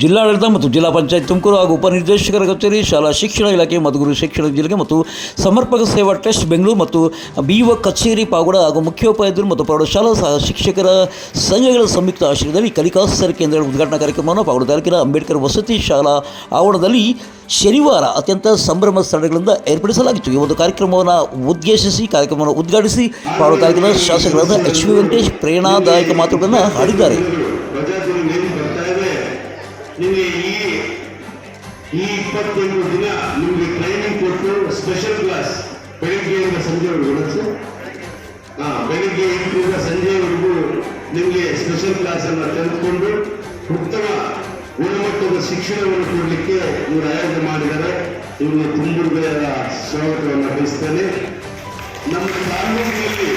ಜಿಲ್ಲಾಡಳಿತ ಮತ್ತು ಜಿಲ್ಲಾ ಪಂಚಾಯತ್ ತುಮಕೂರು ಹಾಗೂ ಉಪನಿರ್ದೇಶಕರ ಕಚೇರಿ, ಶಾಲಾ ಶಿಕ್ಷಣ ಇಲಾಖೆ, ಮಧುಗುರು ಶಿಕ್ಷಣ ಜಿಲ್ಲೆ ಮತ್ತು ಸಮರ್ಪಕ ಸೇವಾ ಟ್ರಸ್ಟ್ ಬೆಂಗಳೂರು ಮತ್ತು ಬಿಒ ಕಚೇರಿ ಪಾವಗಡ ಹಾಗೂ ಮುಖ್ಯೋಪಾಧ್ಯಾಯರು ಮತ್ತು ಪ್ರೌಢಶಾಲಾ ಸಹ ಶಿಕ್ಷಕರ ಸಂಘಗಳ ಸಂಯುಕ್ತ ಆಶ್ರಯದಲ್ಲಿ ಕಲಿಕಾಸರ ಕೇಂದ್ರಗಳ ಉದ್ಘಾಟನಾ ಕಾರ್ಯಕ್ರಮವನ್ನು ಪಾವಗಡ ತಾಲೂಕಿನ ಅಂಬೇಡ್ಕರ್ ವಸತಿ ಶಾಲಾ ಆವರಣದಲ್ಲಿ ಶನಿವಾರ ಅತ್ಯಂತ ಸಂಭ್ರಮ ಸ್ಥಳಗಳಿಂದ ಏರ್ಪಡಿಸಲಾಗಿತ್ತು. ಈ ಒಂದು ಕಾರ್ಯಕ್ರಮವನ್ನು ಉದ್ಘಾಟಿಸಿ ಪಾವಗಡ ತಾಲೂಕಿನ ಶಾಸಕರಾದ ಎಚ್ ವಿ ವೆಂಕಟೇಶ್ ಪ್ರೇರಣಾದಾಯಕ ಮಾತುಗಳನ್ನು ಆಡಿದ್ದಾರೆ. ನಿಮಗೆ ಈ 28 ದಿನ ನಿಮಗೆ ಟ್ರೈನಿಂಗ್ ಕೊಟ್ಟು ಸ್ಪೆಷಲ್ ಕ್ಲಾಸ್ ಬೆಳಿಗ್ಗೆಯಿಂದ ಸಂಜೆವರೆಗೂ ಬೆಳಿಗ್ಗೆ 8ರಿಂದ ಸಂಜೆವರೆಗೂ ನಿಮಗೆ ಸ್ಪೆಷಲ್ ಕ್ಲಾಸ್ ಅನ್ನು ತೆಗೆದುಕೊಂಡು ಉತ್ತಮ ಗುಣಮಟ್ಟದ ಶಿಕ್ಷಣವನ್ನು ಕೊಡಲಿಕ್ಕೆ ಇವರು ಆಯೋಜನೆ ಮಾಡಿದ್ದಾರೆ. ಇವರು ತುಂಬುರ್ಗರ ಸ್ವಾಗತವನ್ನು ಬಯಸ್ತೇನೆ. ನಮ್ಮ ತಾಲೂಕಿನಲ್ಲಿ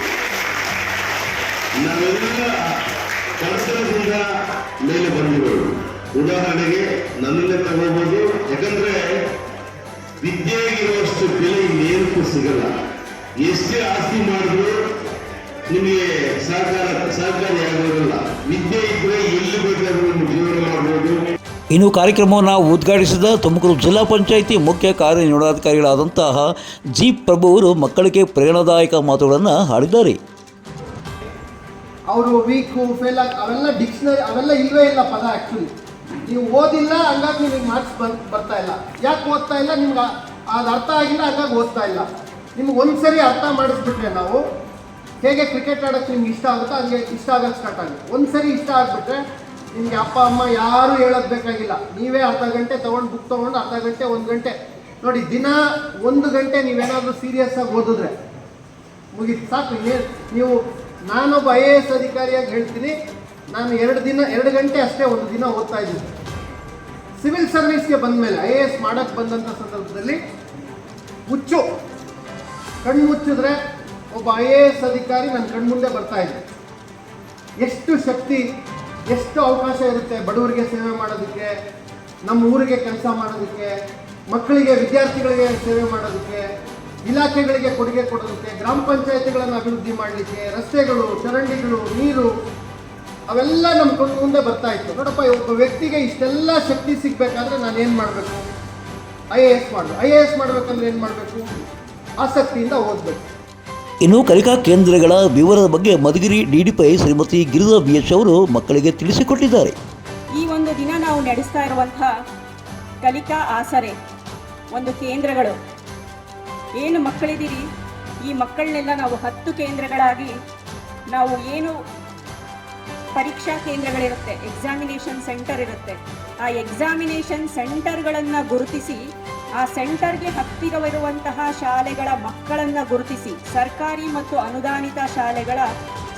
ನಾವೆಲ್ಲ ಕೆಲಸದಿಂದ ಮೇಲೆ ಬಂದಿರೋರು. ಉದಾಹರಣೆಗೆ ನನ್ನನ್ನೇ ತಗೋಬಹುದು. ಯಾಕಂದ್ರೆ ವಿದ್ಯೆಗಿರುವಷ್ಟು ಬೆಲೆ ಇನ್ನೇನಕ್ಕೂ ಸಿಗಲ್ಲ. ಎಷ್ಟೇ ಆಸ್ತಿ ಮಾಡಿದ್ರು ನಿಮಗೆ ಸಹಕಾರಿಯಾಗೋದಿಲ್ಲ. ವಿದ್ಯೆ ಇದ್ರೆ ಎಲ್ಲಿ ಬೇಕಾದ್ರೂ ನಿಮ್ಮ ಜೀವನ ಮಾಡಬಹುದು. ಇನ್ನು ಕಾರ್ಯಕ್ರಮವನ್ನು ಉದ್ಘಾಟಿಸಿದ ತುಮಕೂರು ಜಿಲ್ಲಾ ಪಂಚಾಯಿತಿ ಮುಖ್ಯ ಕಾರ್ಯನಿರ್ವಹಣಾಧಿಕಾರಿಗಳಾದಂತಹ ಜಿ ಪ್ರಭು ಅವರು ಮಕ್ಕಳಿಗೆ ಪ್ರೇರಣಾದಾಯಕ ಮಾತುಗಳನ್ನು ಆಡಿದ್ದಾರೆ. ಅವರು ವೀಕು ಫೇಲ್ ಅವೆಲ್ಲ ಡಿಕ್ಷನರಿ ಅವೆಲ್ಲ ಇಲ್ಲವೇ ಇಲ್ಲ ಪದ. ಆ್ಯಕ್ಚುಲಿ ನೀವು ಓದಿಲ್ಲ, ಹಂಗಾಗಿ ನಿಮಗೆ ಮಾರ್ಕ್ಸ್ ಬರ್ತಾ ಇಲ್ಲ. ಯಾಕೆ ಓದ್ತಾ ಇಲ್ಲ? ನಿಮ್ಗೆ ಅದು ಅರ್ಥ ಆಗಿಲ್ಲ, ಹಂಗಾಗಿ ಓದ್ತಾ ಇಲ್ಲ. ನಿಮ್ಗೆ ಒಂದ್ಸರಿ ಅರ್ಥ ಮಾಡಿಸ್ಬಿಟ್ರೆ ನಾವು ಹೇಗೆ ಕ್ರಿಕೆಟ್ ಆಡೋಕ್ಕೆ ನಿಮ್ಗೆ ಇಷ್ಟ ಆಗುತ್ತೋ ಹಂಗೆ ಇಷ್ಟ ಆಗೋಕ್ಕೆ ಸ್ಟಾರ್ಟ್ ಆಗುತ್ತೆ. ಒಂದ್ಸರಿ ಇಷ್ಟ ಆಗಿಬಿಟ್ರೆ ನಿಮಗೆ ಅಪ್ಪ ಅಮ್ಮ ಯಾರೂ ಹೇಳೋದು ಬೇಕಾಗಿಲ್ಲ. ನೀವೇ ಅರ್ಧ ಗಂಟೆ ತೊಗೊಂಡು ಬುಕ್ ತೊಗೊಂಡು ಅರ್ಧ ಗಂಟೆ 1 ಗಂಟೆ ನೋಡಿ, ದಿನ 1 ಗಂಟೆ ನೀವೇನಾದರೂ ಸೀರಿಯಸ್ ಆಗಿ ಓದಿದ್ರೆ ಮುಗೀತು, ಸಾಕು. ನೀವು ನಾನೊಬ್ಬ IAS ಅಧಿಕಾರಿಯಾಗಿ ಹೇಳ್ತೀನಿ, ನಾನು 2 ಗಂಟೆ ಅಷ್ಟೇ ಒಂದು ದಿನ ಓದ್ತಾ ಇದ್ದೀನಿ. ಸಿವಿಲ್ ಸರ್ವಿಸ್ಗೆ ಬಂದ ಮೇಲೆ IAS ಮಾಡೋಕ್ಕೆ ಬಂದಂಥ ಸಂದರ್ಭದಲ್ಲಿ ಕಣ್ಣು ಮುಚ್ಚಿದ್ರೆ ಒಬ್ಬ IAS ಅಧಿಕಾರಿ ನನ್ನ ಕಣ್ಮುಂದೆ ಬರ್ತಾ ಇದೆ. ಎಷ್ಟು ಶಕ್ತಿ, ಎಷ್ಟು ಅವಕಾಶ ಇರುತ್ತೆ ಬಡವರಿಗೆ ಸೇವೆ ಮಾಡೋದಕ್ಕೆ, ನಮ್ಮ ಊರಿಗೆ ಕೆಲಸ ಮಾಡೋದಕ್ಕೆ, ಮಕ್ಕಳಿಗೆ ವಿದ್ಯಾರ್ಥಿಗಳಿಗೆ ಸೇವೆ ಮಾಡೋದಕ್ಕೆ, ಇಲಾಖೆಗಳಿಗೆ ಕೊಡುಗೆ ಕೊಡೋದಕ್ಕೆ, ಗ್ರಾಮ ಪಂಚಾಯತಿಗಳನ್ನು ಅಭಿವೃದ್ಧಿ ಮಾಡಲಿಕ್ಕೆ, ರಸ್ತೆಗಳು, ಚರಂಡಿಗಳು, ನೀರು ಅವೆಲ್ಲ ನಮ್ಮ ಕಣ್ಣು ಮುಂದೆ ಬರ್ತಾ ಇತ್ತು. ನೋಡಪ್ಪ, ಒಬ್ಬ ವ್ಯಕ್ತಿಗೆ ಇಷ್ಟೆಲ್ಲ ಶಕ್ತಿ ಸಿಗಬೇಕಾದ್ರೆ ನಾನು ಏನು ಮಾಡಬೇಕು? IAS ಮಾಡಬೇಕಂದ್ರೆ ಏನು ಮಾಡಬೇಕು? ಆಸಕ್ತಿಯಿಂದ ಓದಬೇಕು. ಇನ್ನು ಕಲಿಕಾ ಕೇಂದ್ರಗಳ ವಿವರದ ಬಗ್ಗೆ ಮಧುಗಿರಿ DDPI ಶ್ರೀಮತಿ ಗಿರಿಜಾ BH ಅವರು ಮಕ್ಕಳಿಗೆ ತಿಳಿಸಿಕೊಟ್ಟಿದ್ದಾರೆ. ಈ ಒಂದು ದಿನ ನಾವು ನಡೆಸ್ತಾ ಇರುವಂಥ ಕಲಿಕಾ ಆಸರೆ ಒಂದು ಕೇಂದ್ರಗಳು ಏನು ಮಕ್ಕಳಿದ್ದೀರಿ, ಈ ಮಕ್ಕಳನ್ನೆಲ್ಲ ನಾವು 10 ಕೇಂದ್ರಗಳಾಗಿ ನಾವು ಏನು ಪರೀಕ್ಷಾ ಕೇಂದ್ರಗಳಿರುತ್ತೆ, ಎಕ್ಸಾಮಿನೇಷನ್ ಸೆಂಟರ್ ಇರುತ್ತೆ, ಆ ಎಕ್ಸಾಮಿನೇಷನ್ ಸೆಂಟರ್ಗಳನ್ನು ಗುರುತಿಸಿ ಆ ಸೆಂಟರ್ಗೆ ಹತ್ತಿರವಿರುವಂತಹ ಶಾಲೆಗಳ ಮಕ್ಕಳನ್ನು ಗುರುತಿಸಿ ಸರ್ಕಾರಿ ಮತ್ತು ಅನುದಾನಿತ ಶಾಲೆಗಳ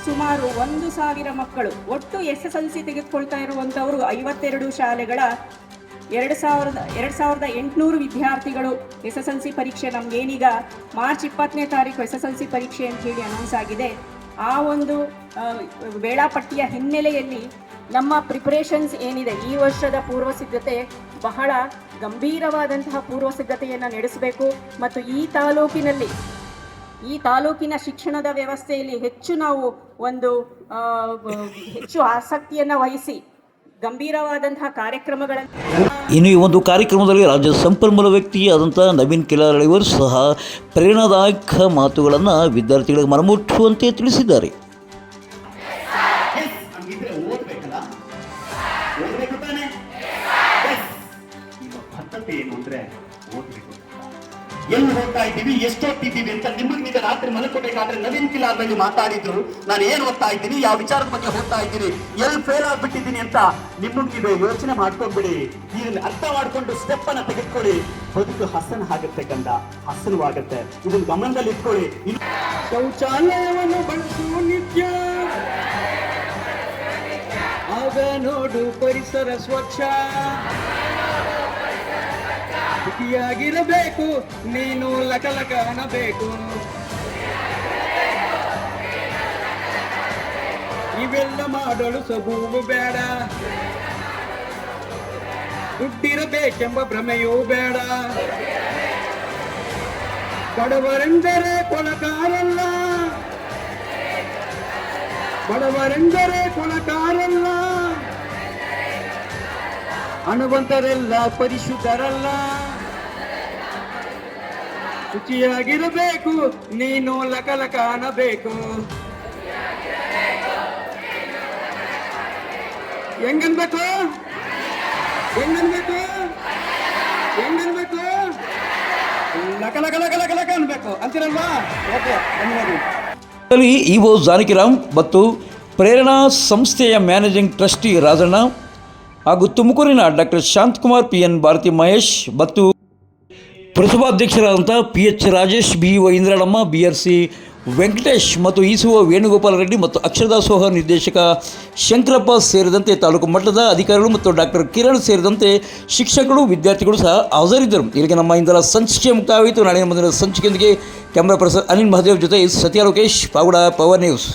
ಸುಮಾರು 1,000 ಮಕ್ಕಳು, ಒಟ್ಟು SSLC ತೆಗೆದುಕೊಳ್ತಾ ಇರುವಂಥವರು 52 ಶಾಲೆಗಳ 2,800 ವಿದ್ಯಾರ್ಥಿಗಳು SSLC ಪರೀಕ್ಷೆ ನಮಗೇನೀಗ ಮಾರ್ಚ್ 20ನೇ ತಾರೀಕು SSLC ಪರೀಕ್ಷೆ ಅಂತ ಹೇಳಿ ಅನೌನ್ಸ್ ಆಗಿದೆ. ಆ ಒಂದು ವೇಳಾಪಟ್ಟಿಯ ಹಿನ್ನೆಲೆಯಲ್ಲಿ ನಮ್ಮ ಪ್ರಿಪರೇಷನ್ಸ್ ಏನಿದೆ, ಈ ವರ್ಷದ ಪೂರ್ವ ಸಿದ್ಧತೆ ಬಹಳ ಗಂಭೀರವಾದಂತಹ ಪೂರ್ವ ಸಿದ್ಧತೆಯನ್ನು ನಡೆಸಬೇಕು ಮತ್ತು ಈ ತಾಲೂಕಿನ ಶಿಕ್ಷಣದ ವ್ಯವಸ್ಥೆಯಲ್ಲಿ ನಾವು ಹೆಚ್ಚು ಆಸಕ್ತಿಯನ್ನು ವಹಿಸಿ ಗಂಭೀರವಾದಂತಹ ಕಾರ್ಯಕ್ರಮಗಳನ್ನು. ಇನ್ನು ಈ ಒಂದು ಕಾರ್ಯಕ್ರಮದಲ್ಲಿ ರಾಜ್ಯ ಸಂಪನ್ಮೂಲ ವ್ಯಕ್ತಿಯಾದಂಥ ನವೀನ್ ಕಿಲಾರಳಿಯವರು ಸಹ ಪ್ರೇರಣಾದಾಯಕ ಮಾತುಗಳನ್ನು ವಿದ್ಯಾರ್ಥಿಗಳಿಗೆ ಮನಮುಟ್ಟುವಂತೆ ತಿಳಿಸಿದ್ದಾರೆ. ಎಲ್ಲಿ ಹೋಗ್ತಾ ಇದ್ದೀವಿ, ಎಷ್ಟು ಓದ್ತಿದ್ದೀವಿ ಅಂತ ನಿಮಗೆ ರಾತ್ರಿ ಮಲ್ಕೋಬೇಕಾದ್ರೆ ನವೀನ್ ಕಿಲಾರ್ ಬಗ್ಗೆ ಮಾತಾಡಿದ್ರು. ನಾನು ಏನು ಓದ್ತಾ ಇದ್ದೀನಿ, ಯಾವ ವಿಚಾರದ ಬಗ್ಗೆ ಹೋಗ್ತಾ ಇದ್ದೀನಿ, ಎಲ್ಲಿ ಫೇಲ್ ಆಗ್ಬಿಟ್ಟಿದ್ದೀನಿ ಅಂತ ನಿಮಗೆ ಯೋಚನೆ ಮಾಡ್ಕೊಂಡ್ಬಿಡಿ. ಇದನ್ನ ಅರ್ಥ ಮಾಡ್ಕೊಂಡು ಸ್ಟೆಪ್ ಅನ್ನ ತೆಗೆದುಕೊಳ್ಳಿ. ಬದುಕು ಹಸನಾಗುತ್ತೆ, ಹಸನವಾಗುತ್ತೆ. ಇದನ್ನ ಗಮನದಲ್ಲಿ ಇಟ್ಕೊಳ್ಳಿ. ಶೌಚಾಲಯವನ್ನು ಬಳಸುವ ನಿತ್ಯ, ಆಗ ನೋಡು ಪರಿಸರ ಸ್ವಚ್ಛ. ಆಗಿರಬೇಕು, ನೀನು ಲಕಲಕ ಅನ್ನಬೇಕು. ಇವೆಲ್ಲ ಮಾಡಲು ಸಬೂಬು ಬೇಡ, ದುಡ್ಡಿರಬೇಕೆಂಬ ಭ್ರಮೆಯೂ ಬೇಡ. ಬಡವರೆಂದರೆ ಕೊಳಕಾರಲ್ಲ, ಹಣವಂತರೆಲ್ಲ ಪರಿಶುದ್ಧರಲ್ಲ, ಶುಚಿಯಾಗಿರಬೇಕು, ನೀನು ಲಕಲಕ ಅನ್ನಬೇಕು. ಹೆಂಗನ್ಬೇಕು ಹೆಂಗನ್ಬೇಕು ಹೆಂಗನ್ಬೇಕು ಲಕ ಲಕ ಲಕ ಲಕ ಲಕ ಅನ್ಬೇಕು ಅಂತೀರಲ್ವಾ? ಓಕೆ, ಧನ್ಯವಾದ. ಇಒ ಜಾನಕಿರಾಮ್ ಮತ್ತು ಪ್ರೇರಣಾ ಸಂಸ್ಥೆಯ ಮ್ಯಾನೇಜಿಂಗ್ ಟ್ರಸ್ಟಿ ರಾಜಣ್ಣ ಹಾಗೂ ತುಮಕೂರಿನ ಡಾಕ್ಟರ್ ಶಾಂತಕುಮಾರ್, PN ಭಾರತಿ ಮಹೇಶ್ ಮತ್ತು ಪ್ರತಿಭಾಧ್ಯಕ್ಷರಾದಂಥ PH Rajesh, BO ಇಂದ್ರಳಮ್ಮ, BRC Venkatesh ಮತ್ತು ICO ವೇಣುಗೋಪಾಲ ರೆಡ್ಡಿ ಮತ್ತು ಅಕ್ಷರದಾಸೋಹ ನಿರ್ದೇಶಕ ಶಂಕರಪ್ಪ ಸೇರಿದಂತೆ ತಾಲೂಕು ಮಟ್ಟದ ಅಧಿಕಾರಿಗಳು ಮತ್ತು ಡಾಕ್ಟರ್ ಕಿರಣ್ ಸೇರಿದಂತೆ ಶಿಕ್ಷಕರು, ವಿದ್ಯಾರ್ಥಿಗಳು ಸಹ ಹಾಜರಿದ್ದರು. ಇಲ್ಲಿಗೆ ನಮ್ಮ ಇಂದಿನ ಸಂಚಿಕೆ ಮುಕ್ತಾಯವಾಯಿತು. ನಾಳಿನ ಮುಂದಿನ ಸಂಚಿಕೆಯೊಂದಿಗೆ ಕ್ಯಾಮ್ರಾ ಪರ್ಸನ್ ಅನಿಲ್ ಮಹದೇವ್ ಜೊತೆ ಸತ್ಯ ಲೋಕೇಶ್, ಪಾವಗಡ, ಪವರ್ ನ್ಯೂಸ್.